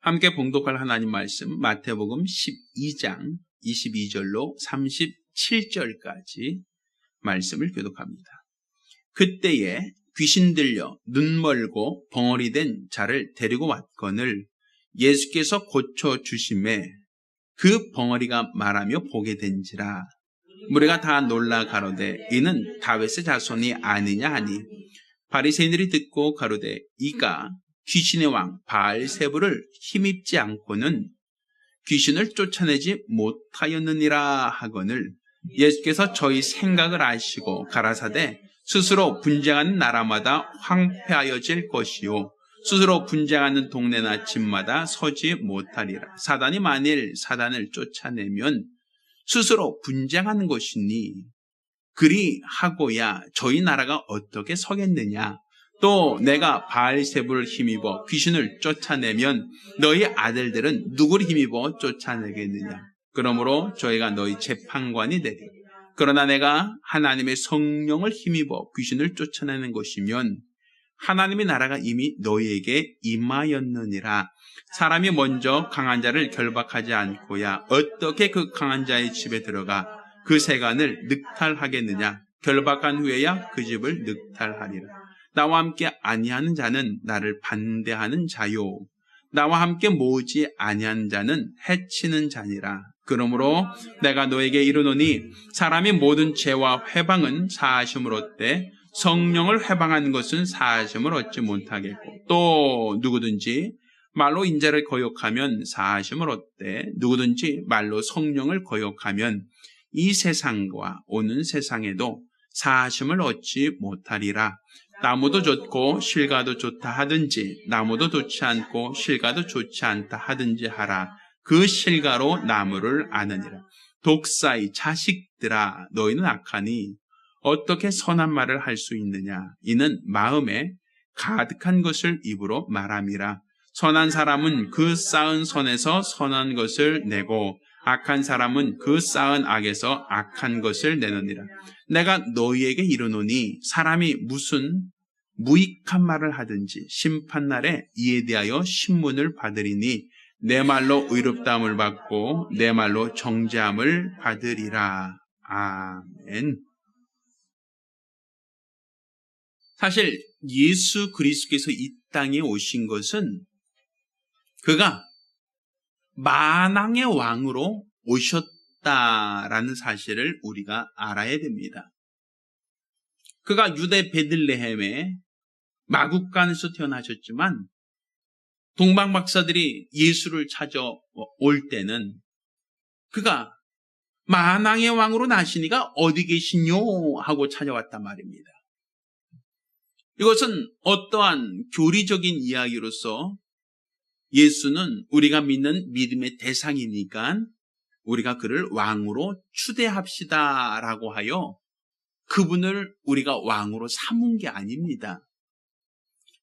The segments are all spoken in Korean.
함께 봉독할 하나님 말씀 마태복음 12장 22절로 37절까지 말씀을 교독합니다. 그때에 귀신 들려 눈 멀고 벙어리 된 자를 데리고 왔거늘 예수께서 고쳐 주심에 그 벙어리가 말하며 보게 된지라. 무리가 다 놀라 가로되 이는 다윗의 자손이 아니냐 하니 바리새인들이 듣고 가로되 이가 귀신의 왕 바알세불을 힘입지 않고는 귀신을 쫓아내지 못하였느니라 하거늘 예수께서 저희 생각을 아시고 가라사대 스스로 분쟁하는 나라마다 황폐하여질 것이요 스스로 분쟁하는 동네나 집마다 서지 못하리라. 사단이 만일 사단을 쫓아내면 스스로 분쟁하는 것이니 그리 하고야 저희 나라가 어떻게 서겠느냐. 또 내가 바알세불을 힘입어 귀신을 쫓아내면 너희 아들들은 누구를 힘입어 쫓아내겠느냐. 그러므로 저희가 너희 재판관이 되리. 그러나 내가 하나님의 성령을 힘입어 귀신을 쫓아내는 것이면 하나님의 나라가 이미 너희에게 임하였느니라. 사람이 먼저 강한 자를 결박하지 않고야 어떻게 그 강한 자의 집에 들어가 그 세간을 늑탈하겠느냐. 결박한 후에야 그 집을 늑탈하리라. 나와 함께 아니하는 자는 나를 반대하는 자요 나와 함께 모으지 아니하는 자는 해치는 자니라. 그러므로 내가 너에게 이르노니 사람이 모든 죄와 회방은 사하심을 얻되 성령을 회방하는 것은 사하심을 얻지 못하겠고 또 누구든지 말로 인자를 거역하면 사하심을 얻되 누구든지 말로 성령을 거역하면 이 세상과 오는 세상에도 사하심을 얻지 못하리라. 나무도 좋고 실과도 좋다 하든지 나무도 좋지 않고 실과도 좋지 않다 하든지 하라. 그 실과로 나무를 아느니라. 독사의 자식들아 너희는 악하니 어떻게 선한 말을 할 수 있느냐. 이는 마음에 가득한 것을 입으로 말함이라. 선한 사람은 그 쌓은 선에서 선한 것을 내고 악한 사람은 그 쌓은 악에서 악한 것을 내느니라. 내가 너희에게 이르노니 사람이 무슨 무익한 말을 하든지 심판날에 이에 대하여 신문을 받으리니 내 말로 의롭다함을 받고 내 말로 정죄함을 받으리라. 아멘. 사실 예수 그리스도께서 이 땅에 오신 것은 그가 만왕의 왕으로 오셨다라는 사실을 우리가 알아야 됩니다. 그가 유대 베들레헴의 마국간에서 태어나셨지만 동방 박사들이 예수를 찾아올 때는 그가 만왕의 왕으로 나시니가 어디 계시뇨 하고 찾아왔단 말입니다. 이것은 어떠한 교리적인 이야기로서 예수는 우리가 믿는 믿음의 대상이니까 우리가 그를 왕으로 추대합시다라고 하여 그분을 우리가 왕으로 삼은 게 아닙니다.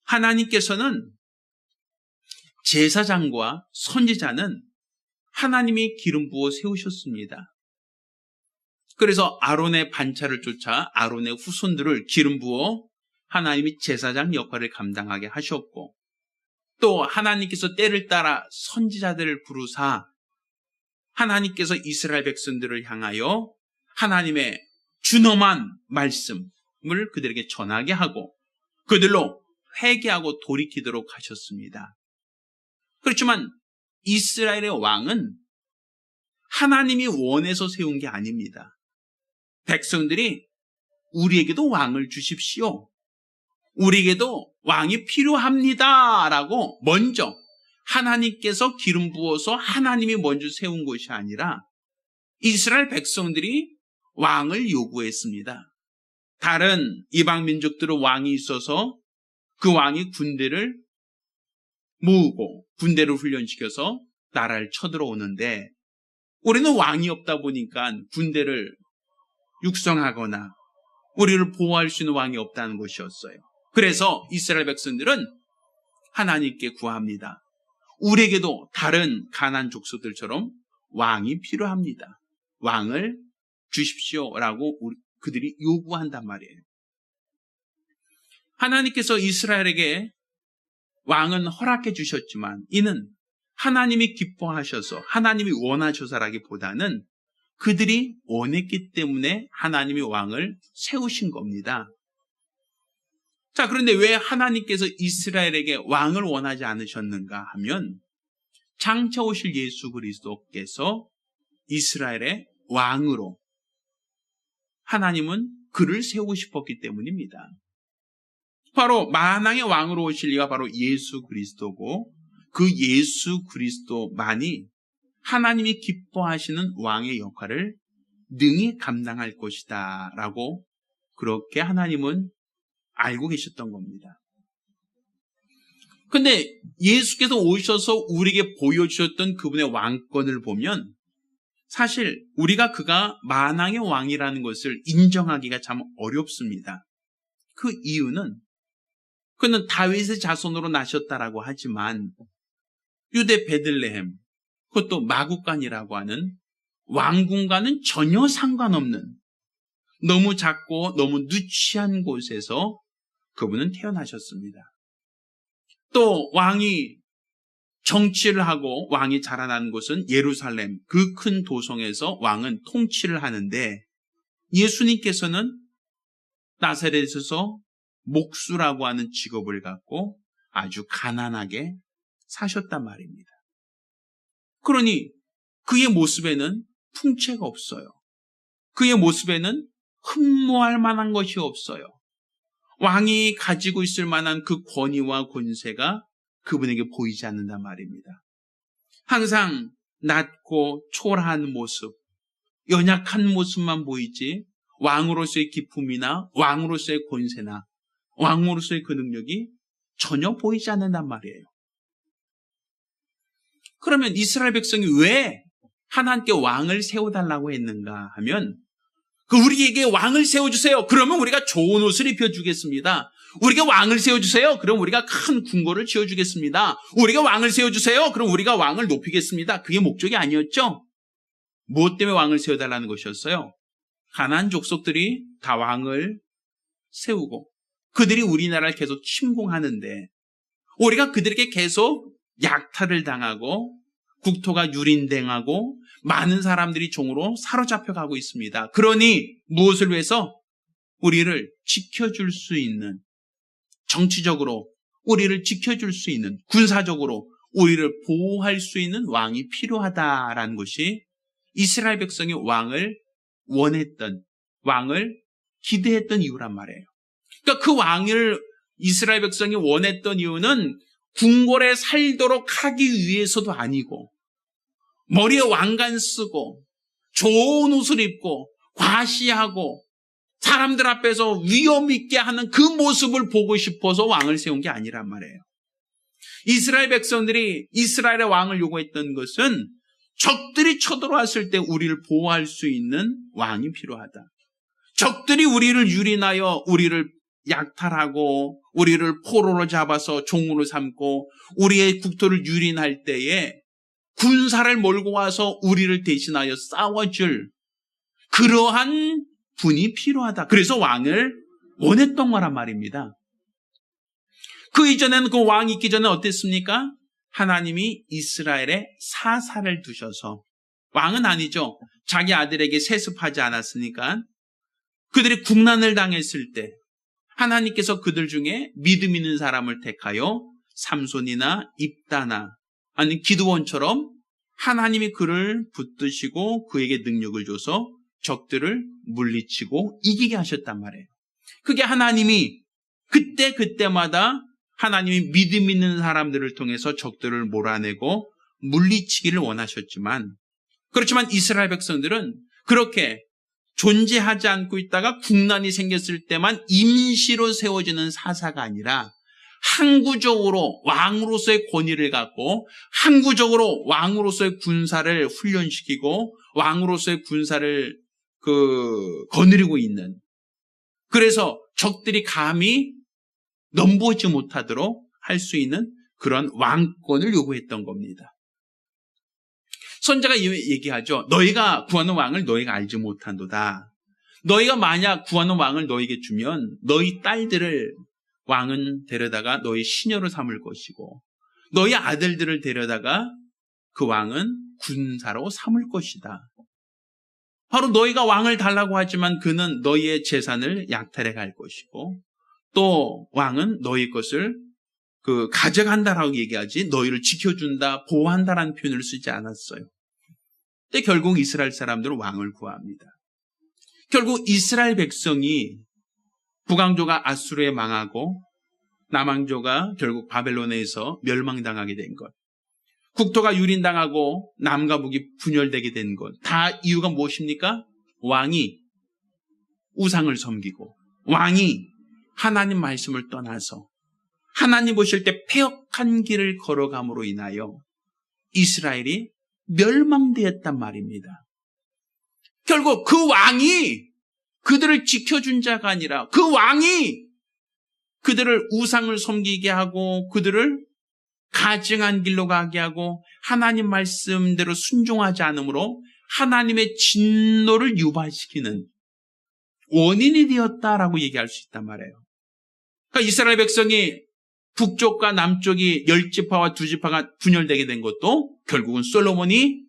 하나님께서는 제사장과 선지자는 하나님이 기름 부어 세우셨습니다. 그래서 아론의 반차를 쫓아 아론의 후손들을 기름 부어 하나님이 제사장 역할을 감당하게 하셨고 또 하나님께서 때를 따라 선지자들을 부르사 하나님께서 이스라엘 백성들을 향하여 하나님의 준엄한 말씀을 그들에게 전하게 하고 그들로 회개하고 돌이키도록 하셨습니다. 그렇지만 이스라엘의 왕은 하나님이 원해서 세운 게 아닙니다. 백성들이 우리에게도 왕을 주십시오. 우리에게도 왕이 필요합니다. 라고 먼저 하나님께서 기름 부어서 하나님이 먼저 세운 것이 아니라 이스라엘 백성들이 왕을 요구했습니다. 다른 이방 민족들은 왕이 있어서 그 왕이 군대를 모으고 군대를 훈련시켜서 나라를 쳐들어오는데 우리는 왕이 없다 보니까 군대를 육성하거나 우리를 보호할 수 있는 왕이 없다는 것이었어요. 그래서 이스라엘 백성들은 하나님께 구합니다. 우리에게도 다른 가나안 족속들처럼 왕이 필요합니다. 왕을 주십시오라고 그들이 요구한단 말이에요. 하나님께서 이스라엘에게 왕은 허락해 주셨지만 이는 하나님이 기뻐하셔서 하나님이 원하셔서라기보다는 그들이 원했기 때문에 하나님이 왕을 세우신 겁니다. 자, 그런데 왜 하나님께서 이스라엘에게 왕을 원하지 않으셨는가 하면 장차 오실 예수 그리스도께서 이스라엘의 왕으로 하나님은 그를 세우고 싶었기 때문입니다. 바로 만왕의 왕으로 오실 이가 바로 예수 그리스도고 그 예수 그리스도만이 하나님이 기뻐하시는 왕의 역할을 능히 감당할 것이다 라고 그렇게 하나님은 알고 계셨던 겁니다. 근데 예수께서 오셔서 우리에게 보여주셨던 그분의 왕권을 보면 사실 우리가 그가 만왕의 왕이라는 것을 인정하기가 참 어렵습니다. 그 이유는 그는 다윗의 자손으로 나셨다라고 하지만 유대 베들레헴, 그것도 마구간이라고 하는 왕궁과는 전혀 상관없는 너무 작고 너무 누추한 곳에서 그분은 태어나셨습니다. 또 왕이 정치를 하고 왕이 자라난 곳은 예루살렘, 그 큰 도성에서 왕은 통치를 하는데 예수님께서는 나사렛에서 목수라고 하는 직업을 갖고 아주 가난하게 사셨단 말입니다. 그러니 그의 모습에는 풍채가 없어요. 그의 모습에는 흠모할 만한 것이 없어요. 왕이 가지고 있을 만한 그 권위와 권세가 그분에게 보이지 않는단 말입니다. 항상 낮고 초라한 모습, 연약한 모습만 보이지 왕으로서의 기품이나 왕으로서의 권세나 왕으로서의 그 능력이 전혀 보이지 않는단 말이에요. 그러면 이스라엘 백성이 왜 하나님께 왕을 세워달라고 했는가 하면 우리에게 왕을 세워주세요. 그러면 우리가 좋은 옷을 입혀주겠습니다. 우리에게 왕을 세워주세요. 그럼 우리가 큰 궁궐을 지어주겠습니다. 우리에게 왕을 세워주세요. 그럼 우리가 왕을 높이겠습니다. 그게 목적이 아니었죠. 무엇 때문에 왕을 세워달라는 것이었어요? 가나안 족속들이 다 왕을 세우고 그들이 우리나라를 계속 침공하는데 우리가 그들에게 계속 약탈을 당하고 국토가 유린당하고 많은 사람들이 종으로 사로잡혀가고 있습니다. 그러니 무엇을 위해서? 우리를 지켜줄 수 있는, 정치적으로 우리를 지켜줄 수 있는, 군사적으로 우리를 보호할 수 있는 왕이 필요하다라는 것이 이스라엘 백성이 왕을 원했던, 왕을 기대했던 이유란 말이에요. 그러니까 그 왕을 이스라엘 백성이 원했던 이유는 궁궐에 살도록 하기 위해서도 아니고 머리에 왕관 쓰고 좋은 옷을 입고 과시하고 사람들 앞에서 위엄 있게 하는 그 모습을 보고 싶어서 왕을 세운 게 아니란 말이에요. 이스라엘 백성들이 이스라엘의 왕을 요구했던 것은 적들이 쳐들어왔을 때 우리를 보호할 수 있는 왕이 필요하다. 적들이 우리를 유린하여 우리를 약탈하고 우리를 포로로 잡아서 종으로 삼고 우리의 국토를 유린할 때에 군사를 몰고 와서 우리를 대신하여 싸워줄 그러한 분이 필요하다. 그래서 왕을 원했던 거란 말입니다. 그 이전에는 그 왕이 있기 전에 어땠습니까? 하나님이 이스라엘에 사사를 두셔서 왕은 아니죠. 자기 아들에게 세습하지 않았으니까 그들이 국난을 당했을 때 하나님께서 그들 중에 믿음 있는 사람을 택하여 삼손이나 입다나 아니 기드온처럼 하나님이 그를 붙드시고 그에게 능력을 줘서 적들을 물리치고 이기게 하셨단 말이에요. 그게 하나님이 그때마다 하나님이 믿음 있는 사람들을 통해서 적들을 몰아내고 물리치기를 원하셨지만 그렇지만 이스라엘 백성들은 그렇게 존재하지 않고 있다가 국난이 생겼을 때만 임시로 세워지는 사사가 아니라 항구적으로 왕으로서의 권위를 갖고 항구적으로 왕으로서의 군사를 훈련시키고 왕으로서의 군사를 거느리고 있는 그래서 적들이 감히 넘보지 못하도록 할 수 있는 그런 왕권을 요구했던 겁니다. 선지자가 얘기하죠. 너희가 구하는 왕을 너희가 알지 못한도다. 너희가 만약 구하는 왕을 너희에게 주면 너희 딸들을 왕은 데려다가 너희 시녀로 삼을 것이고 너희 아들들을 데려다가 그 왕은 군사로 삼을 것이다. 바로 너희가 왕을 달라고 하지만 그는 너희의 재산을 약탈해 갈 것이고 또 왕은 너희 것을 가져간다라고 얘기하지 너희를 지켜준다, 보호한다라는 표현을 쓰지 않았어요. 근데 결국 이스라엘 사람들은 왕을 구합니다. 결국 이스라엘 백성이 북왕조가 아수르에 망하고 남왕조가 결국 바벨론에서 멸망당하게 된 것, 국토가 유린당하고 남과 북이 분열되게 된 것, 다 이유가 무엇입니까? 왕이 우상을 섬기고 왕이 하나님 말씀을 떠나서 하나님 보실 때 패역한 길을 걸어감으로 인하여 이스라엘이 멸망되었단 말입니다. 결국 그 왕이 그들을 지켜준 자가 아니라 그 왕이 그들을 우상을 섬기게 하고 그들을 가증한 길로 가게 하고 하나님 말씀대로 순종하지 않으므로 하나님의 진노를 유발시키는 원인이 되었다라고 얘기할 수 있단 말이에요. 그러니까 이스라엘 백성이 북쪽과 남쪽이 10지파와 2지파가 분열되게 된 것도 결국은 솔로몬이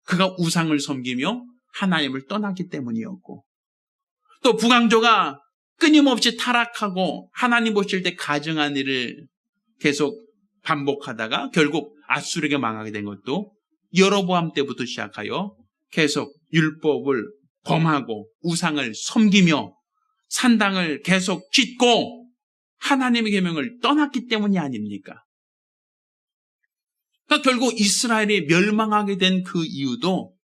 그가 우상을 섬기며 하나님을 떠났기 때문이었고, 또 북왕조가 끊임없이 타락하고 하나님 보실 때 가증한 일을 계속 반복하다가 결국 아수르에게 망하게 된 것도 여로보암 때부터 시작하여 계속 율법을 범하고 우상을 섬기며 산당을 계속 짓고 하나님의 계명을 떠났기 때문이 아닙니까? 그러니까 결국 이스라엘이 멸망하게 된 그 이유도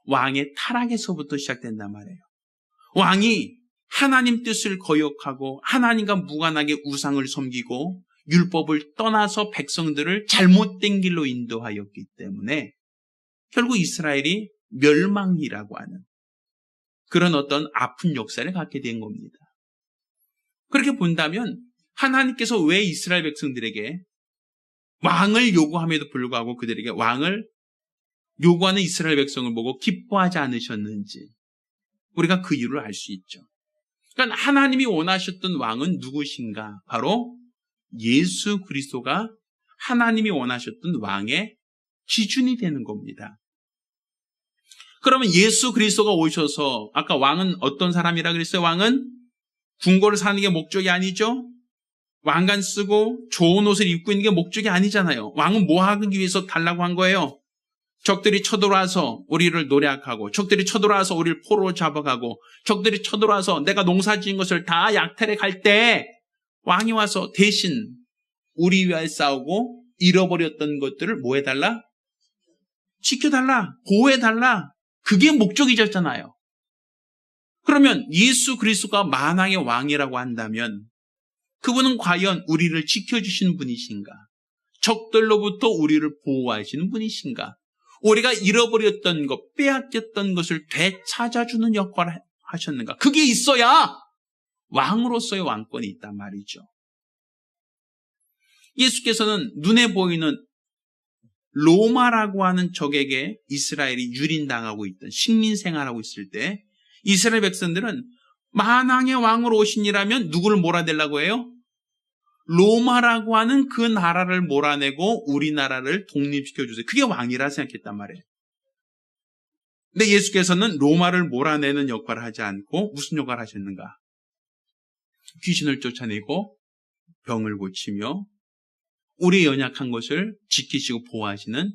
왕의 타락에서부터 시작된단 말이에요. 왕이 하나님 뜻을 거역하고 하나님과 무관하게 우상을 섬기고 율법을 떠나서 백성들을 잘못된 길로 인도하였기 때문에 결국 이스라엘이 멸망이라고 하는 그런 어떤 아픈 역사를 갖게 된 겁니다. 그렇게 본다면 하나님께서 왜 이스라엘 백성들에게 왕을 요구함에도 불구하고 그들에게 왕을 요구하는 이스라엘 백성을 보고 기뻐하지 않으셨는지 우리가 그 이유를 알 수 있죠. 그러니까 하나님이 원하셨던 왕은 누구신가? 바로 예수 그리스도가 하나님이 원하셨던 왕의 기준이 되는 겁니다. 그러면 예수 그리스도가 오셔서 아까 왕은 어떤 사람이라 그랬어요? 왕은 궁궐을 사는 게 목적이 아니죠. 왕관 쓰고 좋은 옷을 입고 있는 게 목적이 아니잖아요. 왕은 뭐 하기 위해서 달라고 한 거예요? 적들이 쳐들어와서 우리를 노략하고 적들이 쳐들어와서 우리를 포로로 잡아가고 적들이 쳐들어와서 내가 농사지은 것을 다 약탈해 갈 때 왕이 와서 대신 우리 위하여 싸우고 잃어버렸던 것들을 뭐 해달라? 지켜달라, 보호해달라. 그게 목적이었잖아요. 그러면 예수 그리스도가 만왕의 왕이라고 한다면 그분은 과연 우리를 지켜주신 분이신가? 적들로부터 우리를 보호하시는 분이신가? 우리가 잃어버렸던 것, 빼앗겼던 것을 되찾아주는 역할을 하셨는가? 그게 있어야 왕으로서의 왕권이 있단 말이죠. 예수께서는 눈에 보이는 로마라고 하는 적에게 이스라엘이 유린당하고 있던 식민 생활하고 있을 때 이스라엘 백성들은 만왕의 왕으로 오시니라면 누구를 몰아내려고 해요? 로마라고 하는 그 나라를 몰아내고 우리나라를 독립시켜주세요. 그게 왕이라 생각했단 말이에요. 근데 예수께서는 로마를 몰아내는 역할을 하지 않고 무슨 역할을 하셨는가? 귀신을 쫓아내고 병을 고치며 우리의 연약한 것을 지키시고 보호하시는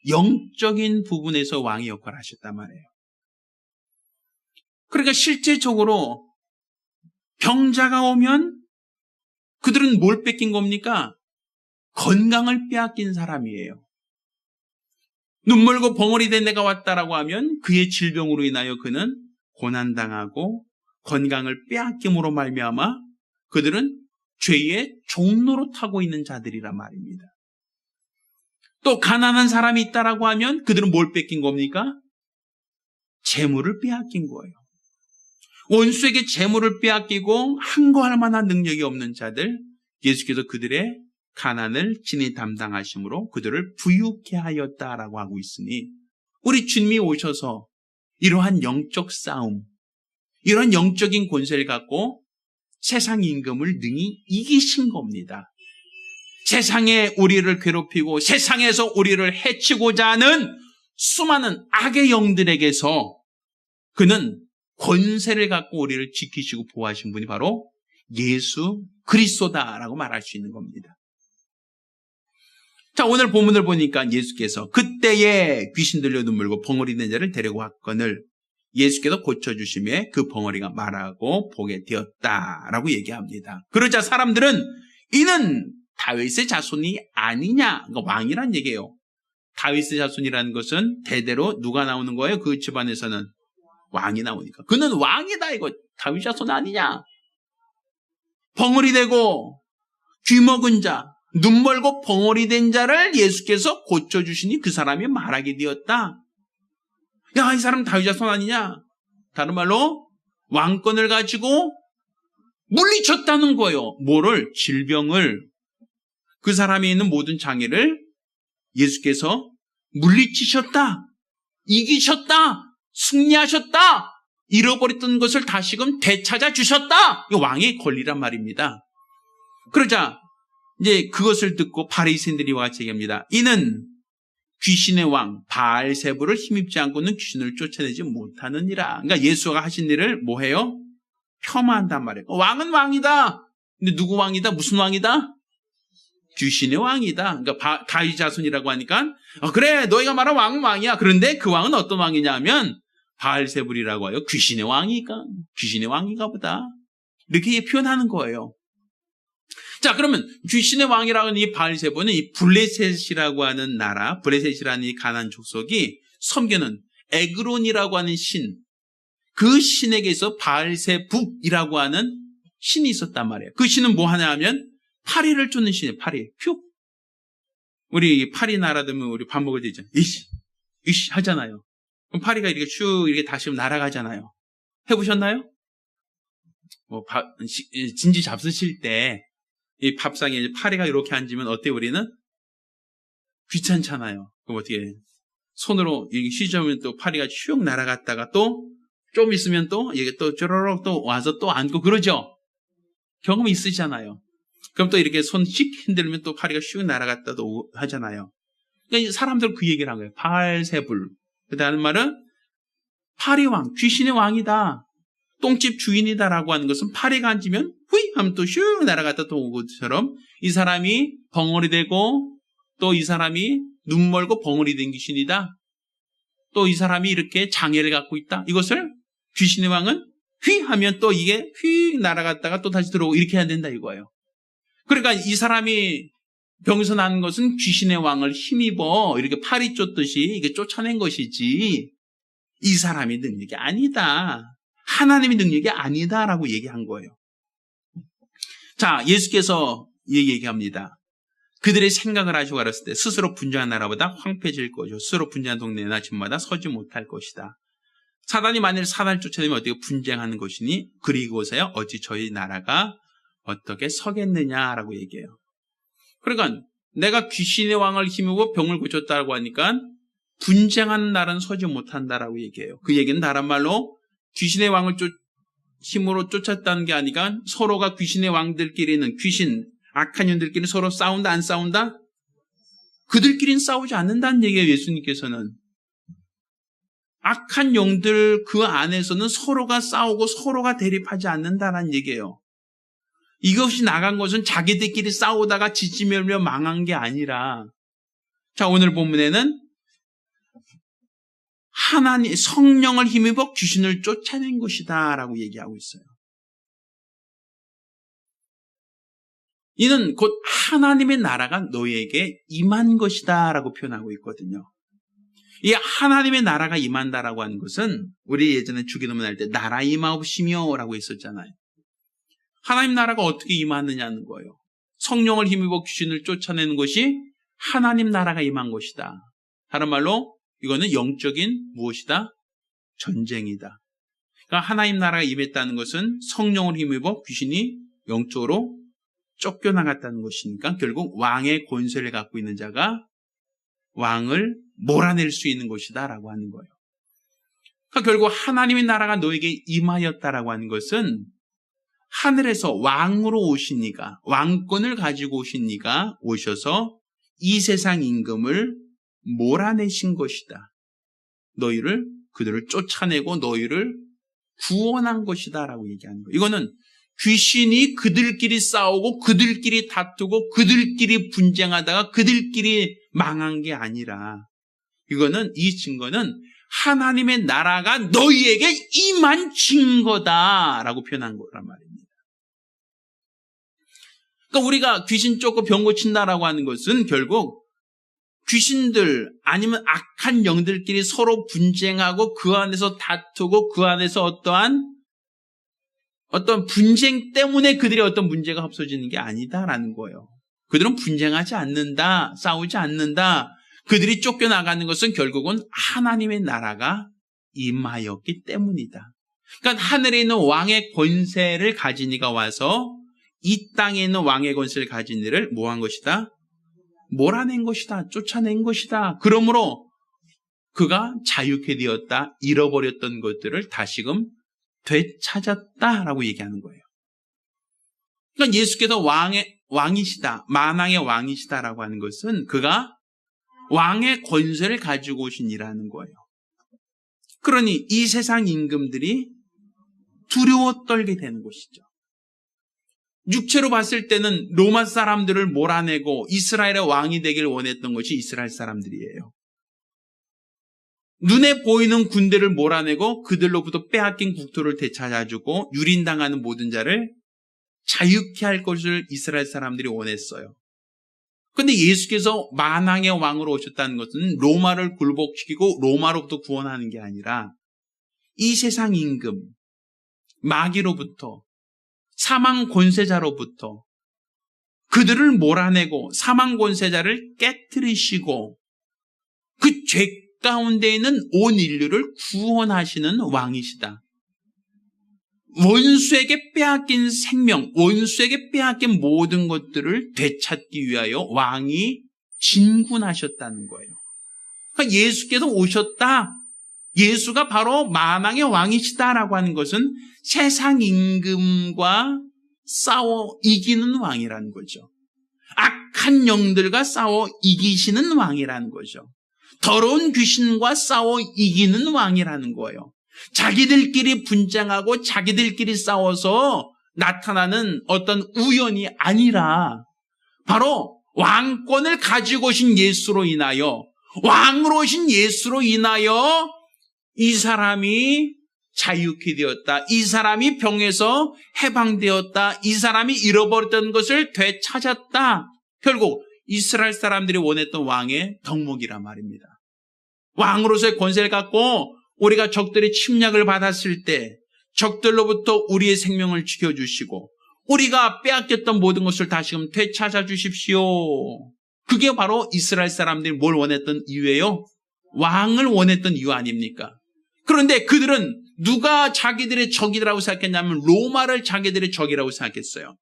영적인 부분에서 왕의 역할을 하셨단 말이에요. 그러니까 실제적으로 병자가 오면 그들은 뭘 뺏긴 겁니까? 건강을 빼앗긴 사람이에요. 눈멀고 벙어리 된 내가 왔다라고 하면 그의 질병으로 인하여 그는 고난당하고 건강을 빼앗김으로 말미암아 그들은 죄의 종로로 타고 있는 자들이란 말입니다. 또 가난한 사람이 있다라고 하면 그들은 뭘 뺏긴 겁니까? 재물을 빼앗긴 거예요. 원수에게 재물을 빼앗기고 항거할 만한 능력이 없는 자들, 예수께서 그들의 가난을 친히 담당하심으로 그들을 부유케 하였다라고 하고 있으니 우리 주님이 오셔서 이러한 영적 싸움, 이러한 영적인 권세를 갖고 세상 임금을 능히 이기신 겁니다. 세상에 우리를 괴롭히고 세상에서 우리를 해치고자 하는 수많은 악의 영들에게서 그는 권세를 갖고 우리를 지키시고 보호하신 분이 바로 예수 그리스도다라고 말할 수 있는 겁니다. 자, 오늘 본문을 보니까 예수께서 그때에 귀신 들려 눈물고 벙어리 된 자를 데리고 왔거늘 예수께서 고쳐주심에 그 벙어리가 말하고 보게 되었다라고 얘기합니다. 그러자 사람들은 이는 다윗의 자손이 아니냐, 그러니까 왕이란 얘기예요. 다윗의 자손이라는 것은 대대로 누가 나오는 거예요? 그 집안에서는 왕이 나오니까. 그는 왕이다, 이거. 다윗 자손 아니냐? 벙어리 되고 귀 먹은 자, 눈 멀고 벙어리 된 자를 예수께서 고쳐주시니 그 사람이 말하게 되었다. 야, 이 사람 다윗 자손 아니냐? 다른 말로 왕권을 가지고 물리쳤다는 거예요. 뭐를? 질병을. 그 사람이 있는 모든 장애를 예수께서 물리치셨다. 이기셨다. 승리하셨다. 잃어버렸던 것을 다시금 되찾아 주셨다. 이거 왕의 권리란 말입니다. 그러자 이제 그것을 듣고 바리새인들이 와 같이 얘기합니다. 이는 귀신의 왕 바알세부를 힘입지 않고는 귀신을 쫓아내지 못하느니라. 그러니까 예수가 하신 일을 뭐 해요? 폄하한단 말이에요. 왕은 왕이다. 근데 누구 왕이다? 무슨 왕이다? 귀신의 왕이다. 그러니까 다윗 자손이라고 하니까 그래, 너희가 말한 왕은 왕이야. 그런데 그 왕은 어떤 왕이냐 하면 바알세불이라고 해요. 귀신의 왕인가 보다. 이렇게 표현하는 거예요. 자, 그러면 귀신의 왕이라고 하는 이 바알세불은 이 블레셋이라고 하는 나라, 블레셋이라는 이 가나안 족속이 섬기는 에그론이라고 하는 신, 그 신에게서 바알세북이라고 하는 신이 있었단 말이에요. 그 신은 뭐 하냐 하면 파리를 쫓는 신이에요. 파리. 퓨. 우리 파리 나라 되면 우리 밥 먹을 때 있잖아요. 이씨 하잖아요. 그럼 파리가 이렇게 슉 이렇게 다시 날아가잖아요. 해보셨나요? 뭐 진지 잡수실 때 이 밥상에 파리가 이렇게 앉으면 어때요? 우리는 귀찮잖아요. 그럼 어떻게 손으로 이렇게 휘저으면 또 파리가 슉 날아갔다가 또 좀 있으면 또 이게 또 쪼로록 또 와서 또 앉고 그러죠. 경험 있으시잖아요. 그럼 또 이렇게 손 씩 흔들면 또 파리가 슉 날아갔다도 하잖아요. 그러니까 사람들은 그 얘기를 한 거예요. 바알세불. 그다는 말은 파리왕, 귀신의 왕이다. 똥집 주인이다라고 하는 것은 파리가 앉으면 후이 하면 또 슉 날아갔다 또 오고 것처럼 이 사람이 벙어리 되고 또 이 사람이 눈 멀고 벙어리 된 귀신이다. 또 이 사람이 이렇게 장애를 갖고 있다. 이것을 귀신의 왕은 휘 하면 또 이게 휘 날아갔다가 또 다시 들어오고 이렇게 해야 된다 이거예요. 그러니까 이 사람이 병에서 나는 것은 귀신의 왕을 힘입어 이렇게 파리 쫓듯이 이게 쫓아낸 것이지 이 사람의 능력이 아니다. 하나님의 능력이 아니다라고 얘기한 거예요. 자, 예수께서 얘기합니다. 그들의 생각을 하시고 알았을 때 스스로 분주한 나라보다 황폐해질 것이요 스스로 분주한 동네나 집마다 서지 못할 것이다. 사단이 만일 사단을 쫓아내면 어떻게 분쟁하는 것이니 그리고서야 어찌 저희 나라가 어떻게 서겠느냐라고 얘기해요. 그러니까 내가 귀신의 왕을 힘입어 병을 고쳤다고 하니까 분쟁하는 나라는 서지 못한다라고 얘기해요. 그 얘기는 다른 말로 귀신의 왕을 힘으로 쫓았다는 게 아니라 서로가 귀신의 왕들끼리는 귀신, 악한 영들끼리 서로 싸운다 안 싸운다? 그들끼리는 싸우지 않는다는 얘기예요. 예수님께서는. 악한 영들 그 안에서는 서로가 싸우고 서로가 대립하지 않는다는 얘기예요. 이것이 나간 것은 자기들끼리 싸우다가 지지멸며 망한 게 아니라 자, 오늘 본문에는 하나님 성령을 힘입어 귀신을 쫓아낸 것이다 라고 얘기하고 있어요. 이는 곧 하나님의 나라가 너희에게 임한 것이다 라고 표현하고 있거든요. 이 하나님의 나라가 임한다라고 하는 것은 우리 예전에 주기도문 할 때 나라 임하옵시며 라고 했었잖아요. 하나님 나라가 어떻게 임하느냐는 거예요. 성령을 힘입어 귀신을 쫓아내는 것이 하나님 나라가 임한 것이다. 다른 말로 이거는 영적인 무엇이다? 전쟁이다. 그러니까 하나님 나라가 임했다는 것은 성령을 힘입어 귀신이 영적으로 쫓겨나갔다는 것이니까 결국 왕의 권세를 갖고 있는 자가 왕을 몰아낼 수 있는 것이다 라고 하는 거예요. 그러니까 결국 하나님의 나라가 너에게 임하였다라고 하는 것은 하늘에서 왕으로 오신 이가, 왕권을 가지고 오신 이가 오셔서 이 세상 임금을 몰아내신 것이다. 그들을 쫓아내고 너희를 구원한 것이다 라고 얘기하는 거예요. 이거는 귀신이 그들끼리 싸우고 그들끼리 다투고 그들끼리 분쟁하다가 그들끼리 망한 게 아니라 이 증거는 하나님의 나라가 너희에게 임한 증거다라고 표현한 거란 말입니다. 그러니까 우리가 귀신 쫓고 병 고친다라고 하는 것은 결국 귀신들 아니면 악한 영들끼리 서로 분쟁하고 그 안에서 다투고 그 안에서 어떤 분쟁 때문에 그들의 어떤 문제가 없어지는 게 아니다라는 거예요. 그들은 분쟁하지 않는다, 싸우지 않는다. 그들이 쫓겨나가는 것은 결국은 하나님의 나라가 임하였기 때문이다. 그러니까 하늘에 있는 왕의 권세를 가진 이가 와서 이 땅에 있는 왕의 권세를 가진 이를 뭐한 것이다? 몰아낸 것이다. 쫓아낸 것이다. 그러므로 그가 자유케 되었다. 잃어버렸던 것들을 다시금 되찾았다라고 얘기하는 거예요. 그러니까 예수께서 왕이시다. 만왕의 왕이시다라고 하는 것은 그가 왕의 권세를 가지고 오신 이라는 거예요. 그러니 이 세상 임금들이 두려워 떨게 되는 것이죠. 육체로 봤을 때는 로마 사람들을 몰아내고 이스라엘의 왕이 되길 원했던 것이 이스라엘 사람들이에요. 눈에 보이는 군대를 몰아내고 그들로부터 빼앗긴 국토를 되찾아주고 유린당하는 모든 자를 자유케 할 것을 이스라엘 사람들이 원했어요. 그런데 예수께서 만왕의 왕으로 오셨다는 것은 로마를 굴복시키고 로마로부터 구원하는 게 아니라 이 세상 임금, 마귀로부터 사망 권세자로부터 그들을 몰아내고 사망 권세자를 깨뜨리시고 그 죄 가운데 있는 온 인류를 구원하시는 왕이시다. 원수에게 빼앗긴 생명, 원수에게 빼앗긴 모든 것들을 되찾기 위하여 왕이 진군하셨다는 거예요. 그러니까 예수께서 오셨다. 예수가 바로 만왕의 왕이시다라고 하는 것은 세상 임금과 싸워 이기는 왕이라는 거죠. 악한 영들과 싸워 이기시는 왕이라는 거죠. 더러운 귀신과 싸워 이기는 왕이라는 거예요. 자기들끼리 분쟁하고 자기들끼리 싸워서 나타나는 어떤 우연이 아니라 바로 왕권을 가지고 오신 예수로 인하여, 왕으로 오신 예수로 인하여 이 사람이 자유케 되었다. 이 사람이 병에서 해방되었다. 이 사람이 잃어버렸던 것을 되찾았다. 결국 이스라엘 사람들이 원했던 왕의 덕목이란 말입니다. 왕으로서의 권세를 갖고 우리가 적들의 침략을 받았을 때 적들로부터 우리의 생명을 지켜주시고 우리가 빼앗겼던 모든 것을 다시금 되찾아 주십시오. 그게 바로 이스라엘 사람들이 뭘 원했던 이유예요? 왕을 원했던 이유 아닙니까? 그런데 그들은 누가 자기들의 적이라고 생각했냐면 로마를 자기들의 적이라고 생각했어요.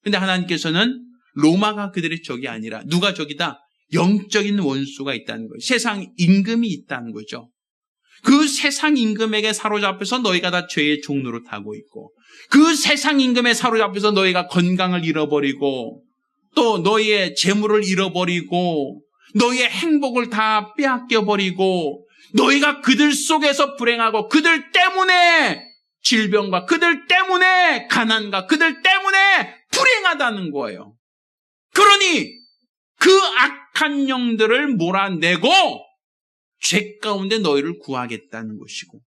그런데 하나님께서는 로마가 그들의 적이 아니라 누가 적이다? 영적인 원수가 있다는 거예요. 세상 임금이 있다는 거죠. 그 세상 임금에게 사로잡혀서 너희가 다 죄의 종로로 타고 있고 그 세상 임금에 사로잡혀서 너희가 건강을 잃어버리고 또 너희의 재물을 잃어버리고 너희의 행복을 다 빼앗겨버리고 너희가 그들 속에서 불행하고 그들 때문에 질병과 그들 때문에 가난과 그들 때문에 불행하다는 거예요. 그러니 그 악한 영들을 몰아내고 죄 가운데 너희를 구하겠다는 것이고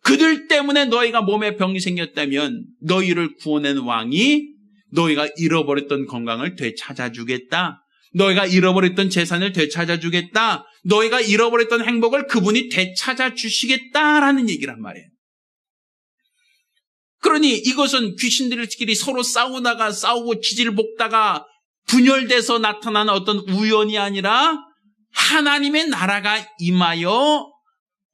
그들 때문에 너희가 몸에 병이 생겼다면 너희를 구원하는 왕이 너희가 잃어버렸던 건강을 되찾아주겠다. 너희가 잃어버렸던 재산을 되찾아주겠다. 너희가 잃어버렸던 행복을 그분이 되찾아주시겠다라는 얘기란 말이에요. 그러니 이것은 귀신들끼리 서로 싸우고 지지를 볶다가 분열돼서 나타나는 어떤 우연이 아니라 하나님의 나라가 임하여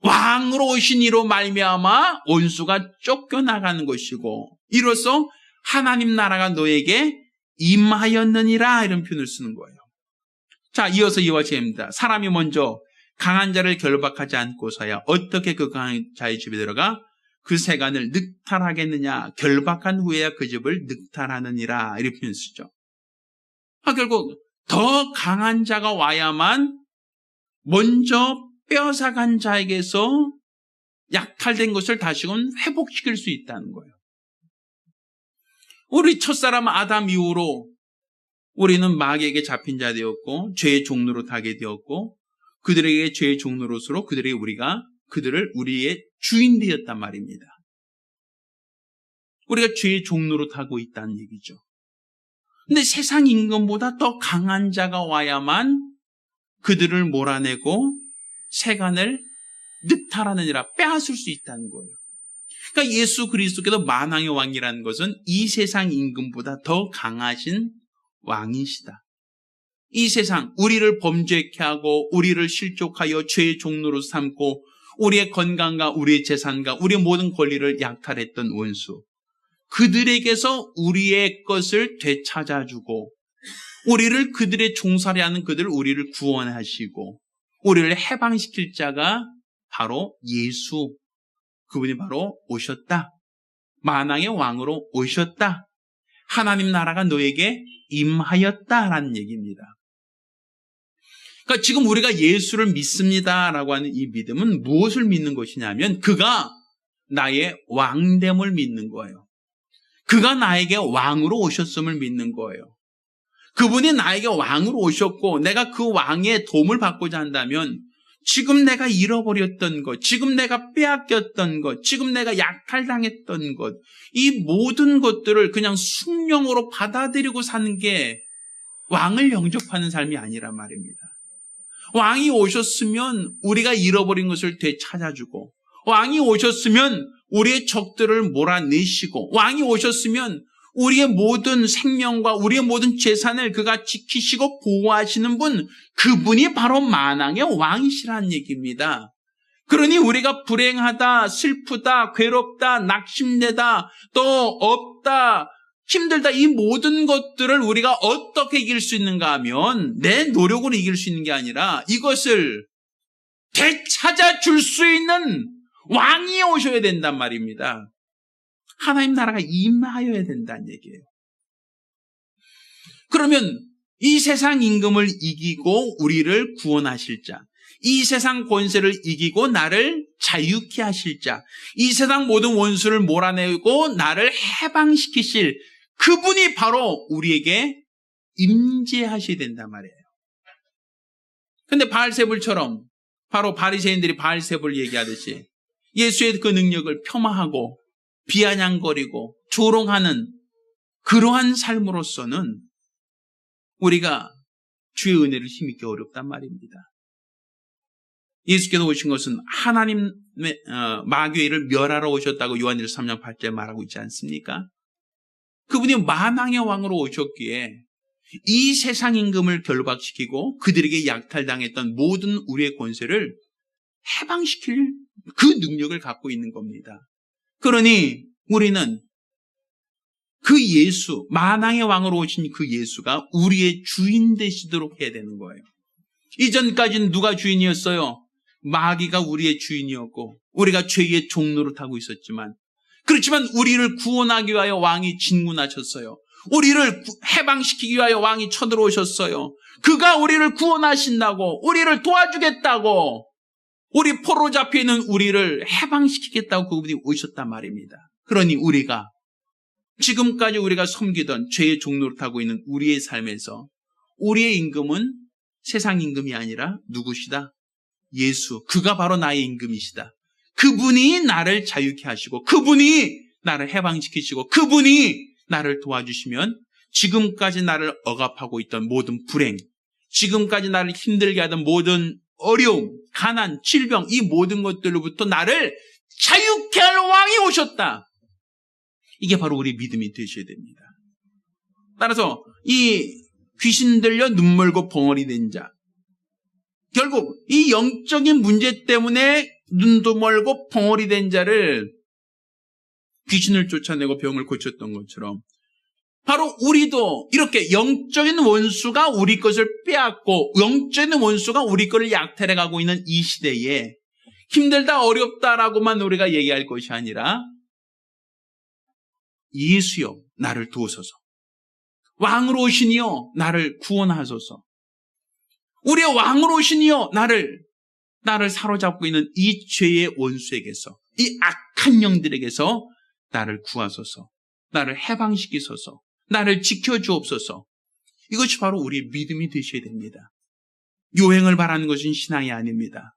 왕으로 오신 이로 말미암아 원수가 쫓겨나가는 것이고 이로써 하나님 나라가 너에게 임하였느니라 이런 표현을 쓰는 거예요. 자, 이어서 이와 같이 합니다. 사람이 먼저 강한 자를 결박하지 않고서야 어떻게 그 강한 자의 집에 들어가 그 세간을 늑탈하겠느냐? 결박한 후에야 그 집을 늑탈하느니라. 이렇게 표현 쓰죠. 결국 더 강한 자가 와야만 먼저 빼앗아간 자에게서 약탈된 것을 다시금 회복시킬 수 있다는 거예요. 우리 첫사람 아담 이후로 우리는 마귀에게 잡힌 자 되었고 죄의 종로로 타게 되었고 그들에게 죄의 종로로서로 그들을 우리의 주인 되었단 말입니다. 우리가 죄의 종로로 타고 있다는 얘기죠. 근데 세상 임금보다 더 강한 자가 와야만 그들을 몰아내고 세간을 늑탈하느니라 빼앗을 수 있다는 거예요. 그러니까 예수 그리스도께서 만왕의 왕이라는 것은 이 세상 임금보다 더 강하신 왕이시다. 이 세상 우리를 범죄케 하고 우리를 실족하여 죄의 종로로 삼고 우리의 건강과 우리의 재산과 우리의 모든 권리를 약탈했던 원수, 그들에게서 우리의 것을 되찾아주고 우리를 그들의 종살이 하는 우리를 구원하시고 우리를 해방시킬 자가 바로 예수, 그분이 바로 오셨다. 만왕의 왕으로 오셨다. 하나님 나라가 너에게 임하였다라는 얘기입니다. 그러니까 지금 우리가 예수를 믿습니다라고 하는 이 믿음은 무엇을 믿는 것이냐면 그가 나의 왕됨을 믿는 거예요. 그가 나에게 왕으로 오셨음을 믿는 거예요. 그분이 나에게 왕으로 오셨고 내가 그 왕의 도움을 받고자 한다면 지금 내가 잃어버렸던 것, 지금 내가 빼앗겼던 것, 지금 내가 약탈당했던 것, 이 모든 것들을 그냥 숭령으로 받아들이고 사는 게 왕을 영접하는 삶이 아니란 말입니다. 왕이 오셨으면 우리가 잃어버린 것을 되찾아주고, 왕이 오셨으면 우리의 적들을 몰아내시고, 왕이 오셨으면 우리의 모든 생명과 우리의 모든 재산을 그가 지키시고 보호하시는 분, 그분이 바로 만왕의 왕이시라는 얘기입니다. 그러니 우리가 불행하다, 슬프다, 괴롭다, 낙심되다, 또 없다, 힘들다, 이 모든 것들을 우리가 어떻게 이길 수 있는가 하면 내 노력으로 이길 수 있는 게 아니라 이것을 되찾아줄 수 있는 왕이 오셔야 된단 말입니다. 하나님 나라가 임하여야 된다는 얘기예요. 그러면 이 세상 임금을 이기고 우리를 구원하실 자, 이 세상 권세를 이기고 나를 자유케 하실 자, 이 세상 모든 원수를 몰아내고 나를 해방시키실 그분이 바로 우리에게 임재하셔야 된단 말이에요. 근데 바알세불처럼 바로 바리새인들이 바알세불 얘기하듯이 예수의 그 능력을 폄하하고 비아냥거리고 조롱하는 그러한 삶으로서는 우리가 주의 은혜를 힘입기 어렵단 말입니다. 예수께서 오신 것은 하나님의 마귀를 멸하러 오셨다고 요한일서 3장 8절에 말하고 있지 않습니까? 그분이 만왕의 왕으로 오셨기에 이 세상 임금을 결박시키고 그들에게 약탈당했던 모든 우리의 권세를 해방시킬 그 능력을 갖고 있는 겁니다. 그러니 우리는 그 예수, 만왕의 왕으로 오신 그 예수가 우리의 주인 되시도록 해야 되는 거예요. 이전까지는 누가 주인이었어요? 마귀가 우리의 주인이었고 우리가 죄의 종로를 타고 있었지만, 그렇지만 우리를 구원하기 위하여 왕이 진군하셨어요. 우리를 해방시키기 위하여 왕이 쳐들어오셨어요. 그가 우리를 구원하신다고, 우리를 도와주겠다고, 우리 포로 잡혀있는 우리를 해방시키겠다고 그분이 오셨단 말입니다. 그러니 우리가 지금까지 우리가 섬기던 죄의 종로를 타고 있는 우리의 삶에서 우리의 임금은 세상 임금이 아니라 누구시다? 예수. 그가 바로 나의 임금이시다. 그분이 나를 자유케 하시고 그분이 나를 해방시키시고 그분이 나를 도와주시면 지금까지 나를 억압하고 있던 모든 불행, 지금까지 나를 힘들게 하던 모든 어려움, 가난, 질병, 이 모든 것들로부터 나를 자유케 할 왕이 오셨다. 이게 바로 우리 믿음이 되셔야 됩니다. 따라서 이 귀신 들려 눈멀고 벙어리 된 자, 결국 이 영적인 문제 때문에 눈도 멀고 벙어리 된 자를 귀신을 쫓아내고 병을 고쳤던 것처럼 바로 우리도 이렇게 영적인 원수가 우리 것을 빼앗고 영적인 원수가 우리 것을 약탈해가고 있는 이 시대에 힘들다 어렵다라고만 우리가 얘기할 것이 아니라 예수여 나를 도우소서. 왕으로 오시니여 나를 구원하소서. 우리의 왕으로 오시니여 나를 사로잡고 있는 이 죄의 원수에게서, 이 악한 영들에게서 나를 구하소서. 나를 해방시키소서. 나를 지켜주옵소서. 이것이 바로 우리의 믿음이 되셔야 됩니다. 요행을 바라는 것은 신앙이 아닙니다.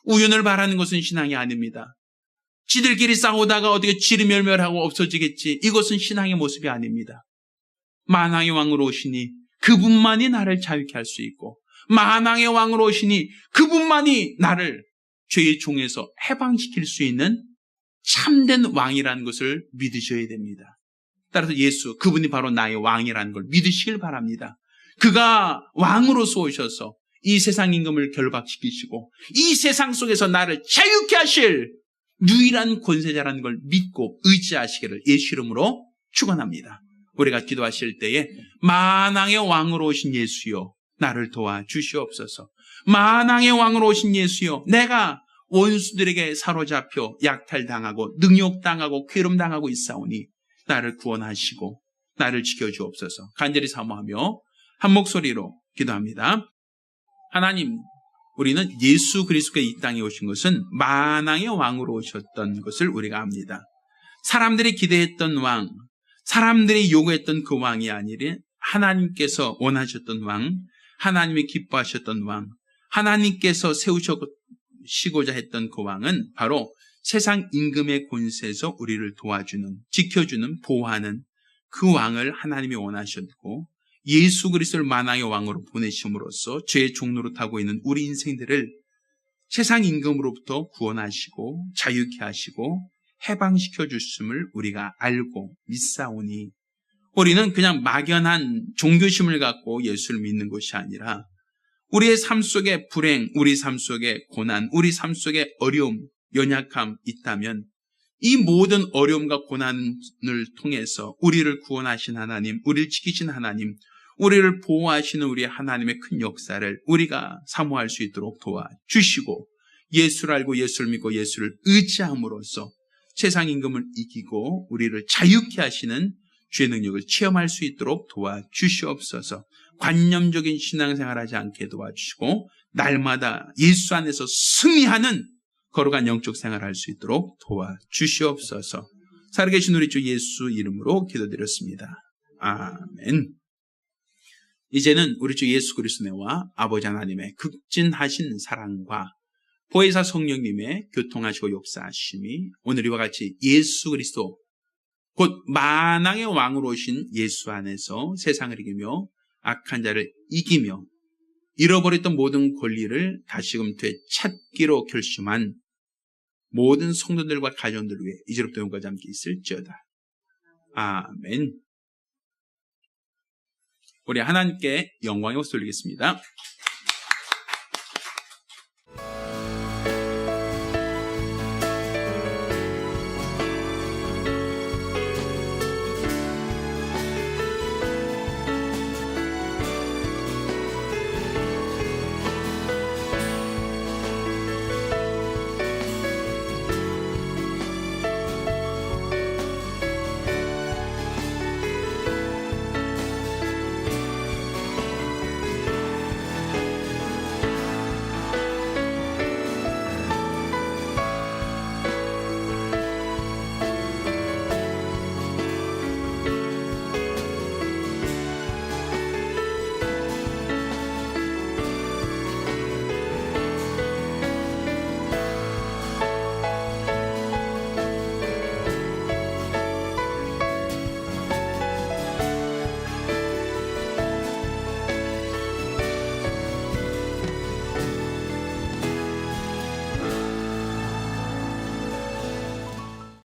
우연을 바라는 것은 신앙이 아닙니다. 지들끼리 싸우다가 어떻게 지리멸멸하고 없어지겠지. 이것은 신앙의 모습이 아닙니다. 만왕의 왕으로 오시니 그분만이 나를 자유케 할 수 있고, 만왕의 왕으로 오시니 그분만이 나를 죄의 종에서 해방시킬 수 있는 참된 왕이라는 것을 믿으셔야 됩니다. 따라서 예수, 그분이 바로 나의 왕이라는 걸 믿으시길 바랍니다. 그가 왕으로서 오셔서 이 세상 임금을 결박시키시고 이 세상 속에서 나를 자유케 하실 유일한 권세자라는 걸 믿고 의지하시기를 예수 이름으로 축원합니다. 우리가 기도하실 때에 만왕의 왕으로 오신 예수여 나를 도와주시옵소서. 만왕의 왕으로 오신 예수여, 내가 원수들에게 사로잡혀 약탈당하고 능욕당하고 괴롭당하고 있사오니 나를 구원하시고 나를 지켜주옵소서. 간절히 사모하며 한 목소리로 기도합니다. 하나님, 우리는 예수 그리스도가 이 땅에 오신 것은 만왕의 왕으로 오셨던 것을 우리가 압니다. 사람들이 기대했던 왕, 사람들이 요구했던 그 왕이 아니라 하나님께서 원하셨던 왕, 하나님이 기뻐하셨던 왕, 하나님께서 세우시고자 했던 그 왕은 바로 세상 임금의 권세에서 우리를 도와주는, 지켜주는, 보호하는 그 왕을 하나님이 원하셨고, 예수 그리스도를 만왕의 왕으로 보내심으로써 죄의 종로로 타고 있는 우리 인생들을 세상 임금으로부터 구원하시고 자유케 하시고 해방시켜 주심을 우리가 알고 믿사오니, 우리는 그냥 막연한 종교심을 갖고 예수를 믿는 것이 아니라 우리의 삶 속에 불행, 우리 삶 속에 고난, 우리 삶 속에 어려움, 연약함 있다면 이 모든 어려움과 고난을 통해서 우리를 구원하신 하나님, 우리를 지키신 하나님, 우리를 보호하시는 우리 하나님의 큰 역사를 우리가 사모할 수 있도록 도와주시고, 예수를 알고 예수를 믿고 예수를 의지함으로써 세상 임금을 이기고 우리를 자유케 하시는 주의 능력을 체험할 수 있도록 도와주시옵소서. 관념적인 신앙생활하지 않게 도와주시고 날마다 예수 안에서 승리하는 거룩한 영적 생활할 수 있도록 도와주시옵소서. 살아계신 우리 주 예수 이름으로 기도드렸습니다. 아멘. 이제는 우리 주 예수 그리스도와 아버지 하나님의 극진하신 사랑과 보혜사 성령님의 교통하시고 역사하심이 오늘 이와 같이 예수 그리스도 곧 만왕의 왕으로 오신 예수 안에서 세상을 이기며 악한 자를 이기며 잃어버렸던 모든 권리를 다시금 되찾기로 결심한 모든 성도들과 가정들 위해 이제부터 영원까지 함께 있을지어다. 아멘. 우리 하나님께 영광의 박수 올리겠습니다.